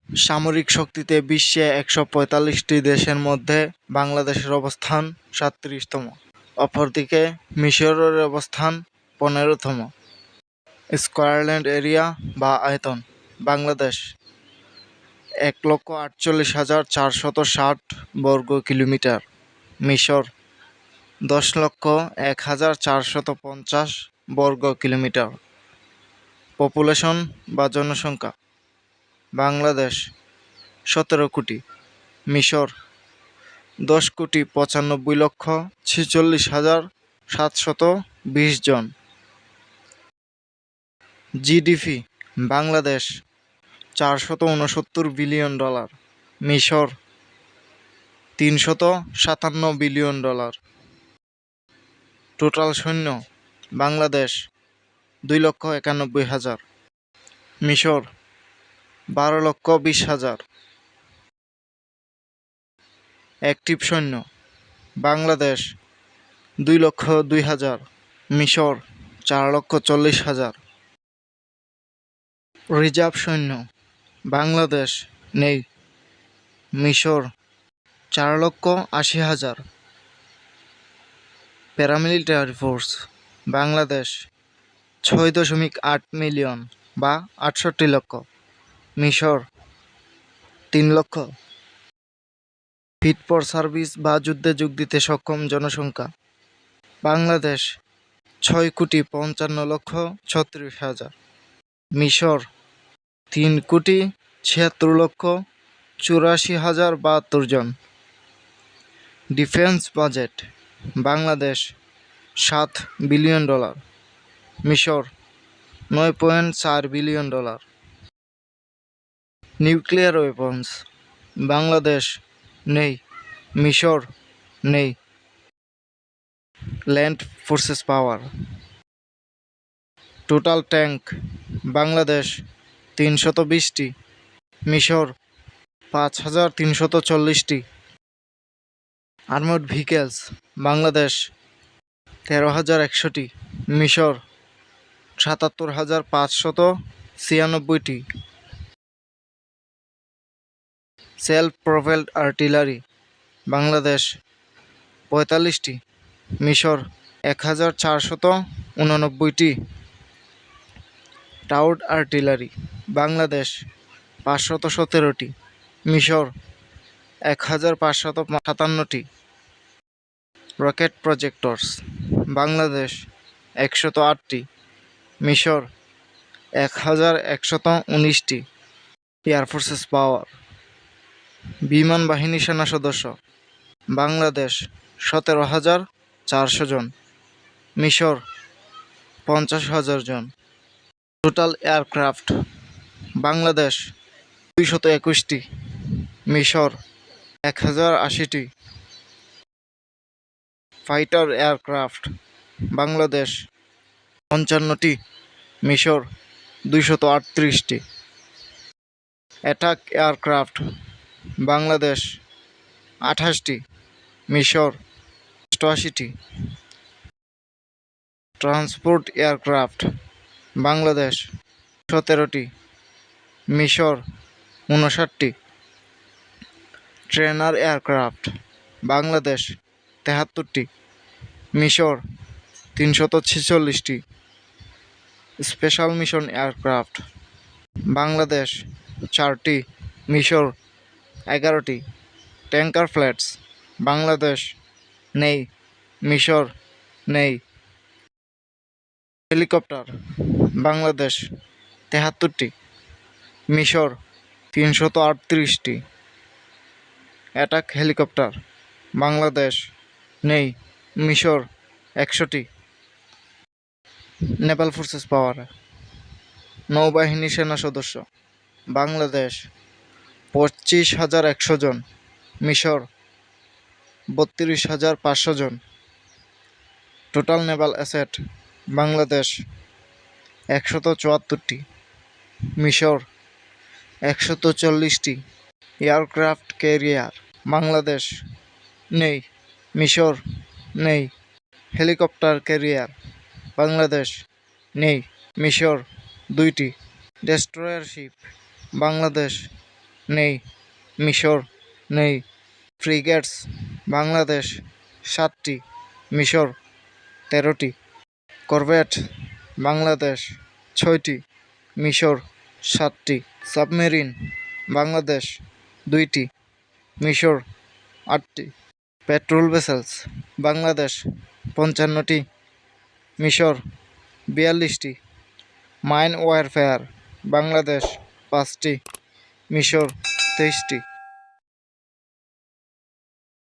সামরিক শক্তিতে বিশ্বে ১৪৫টি দেশের মধ্যে বাংলাদেশের অবস্থান ৩৭তম। অপরদিকে মিশরের অবস্থান ১৫তম। স্কয়ারল্যান্ড এরিয়া বা আয়তন বাংলাদেশ ১,৪৮,৪৬০ বর্গ কিলোমিটার, মিশর ১০,০১,৪৫০ বর্গ কিলোমিটার। পপুলেশন বা জনসংখ্যা বাংলাদেশ ১৭ কোটি, মিশর ১০,৯৪,৪৬,৭২০ জন। জিডিপি বাংলাদেশ ৪৬৯ বিলিয়ন ডলার, মিশর ৩৫৭ বিলিয়ন ডলার। টোটাল সৈন্য বাংলাদেশ ২,৯১,০০০, মিশর ১২,২০,০০০। অ্যাক্টিভ সৈন্য বাংলাদেশ ২,০২,০০০, মিশর ৪,৪০,০০০। রিজার্ভ সৈন্য বাংলাদেশ নেই, মিশর ৪,৮০,০০০। প্যারামিলিটারি ফোর্স বাংলাদেশ ৬.৮ মিলিয়ন বা ৬৮ লক্ষ, মিশর ৩ লক্ষ। ফিট ফর সার্ভিস বা যুদ্ধে যোগ দিতে সক্ষম জনসংখ্যা বাংলাদেশ ৬,৫৫,৩৬,০০০, মিশর ৩,৭৬,৮৪,০৭২ জন। Defence budget Bangladesh ৭ billion dollar, মিশর ৯.৪ billion dollar. Nuclear weapons Bangladesh নেই, মিশর নেই। Land forces power total tank Bangladesh ৩২০টি, মিশর ৫,৩৪০টি। আর্মড ভেহিকেলস বাংলাদেশ ১৩,১০০টি, মিশর ৭৭,৫৯৬টি। সেলফ প্রোপেলড আর্টিলারি বাংলাদেশ ৪৫টি, মিশর ১,৪৮৯টি। টাউড আর্টিলারি বাংলাদেশ ৫১৭টি, মিশর ১,৫৫৭টি। রকেট প্রজেক্টরস বাংলাদেশ ১০৮টি, মিশর ১,১১৯টি। এয়ার ফোর্সেস পাওয়ার বিমান বাহিনী সেনা সদস্য বাংলাদেশ ১৭,৪০০ জন, মিশর ৫০,০০০ জন। টোটাল এয়ারক্রাফট বাংলাদেশ ২২১টি, মিশর ১,০৮০টি। ফাইটার এয়ারক্রাফট বাংলাদেশ ৫৫টি, মিশর ২৩৮টি। অ্যাটাক এয়ারক্রাফট বাংলাদেশ ২৮টি, মিশর ৮৮টি। ট্রান্সপোর্ট এয়ারক্রাফট বাংলাদেশ ১৭টি, মিশর ৫৯টি। ট্রেনার এয়ারক্রাফট বাংলাদেশ ৭৩টি, মিশর ৩৪৬টি। স্পেশাল মিশন এয়ারক্রাফট বাংলাদেশ ৪টি, মিশর ১১টি। ট্যাঙ্কার ফ্লাইটস বাংলাদেশ নেই, মিশর নেই। হেলিকপ্টার বাংলাদেশ ৭৩টি, মিশর ৩৩৮টি। অ্যাটাক হেলিকপ্টার বাংলাদেশ নেই, মিশর ১০০টি। নেভাল ফোর্সেস পাওয়ার নৌবাহিনী সেনা সদস্য বাংলাদেশ ২৫,১০০ জন, মিশর ৩২,৫০০ জন। টোটাল নেভাল অ্যাসেট বাংলাদেশ ১৭৪টি, মিশর ১৪০টি। এয়ারক্রাফট ক্যারিয়ার বাংলাদেশ নেই, মিশর নেই। হেলিকপ্টার ক্যারিয়ার বাংলাদেশ নেই, মিশর ২টি। ডেস্ট্রয়ার শিপ বাংলাদেশ নেই। মিশর নেই। ফ্রিগেটস বাংলাদেশ 7টি, মিশর 13টি। করভেট বাংলাদেশ 6টি, মিশর 7টি। সাবমেরিন বাংলাদেশ 2টি, মিশর 8টি। পেট্রোল ভেসেলস বাংলাদেশ 55টি, মিশর 42টি। মাইন ওয়ারফেয়ার বাংলাদেশ 5টি, মিশর 23টি।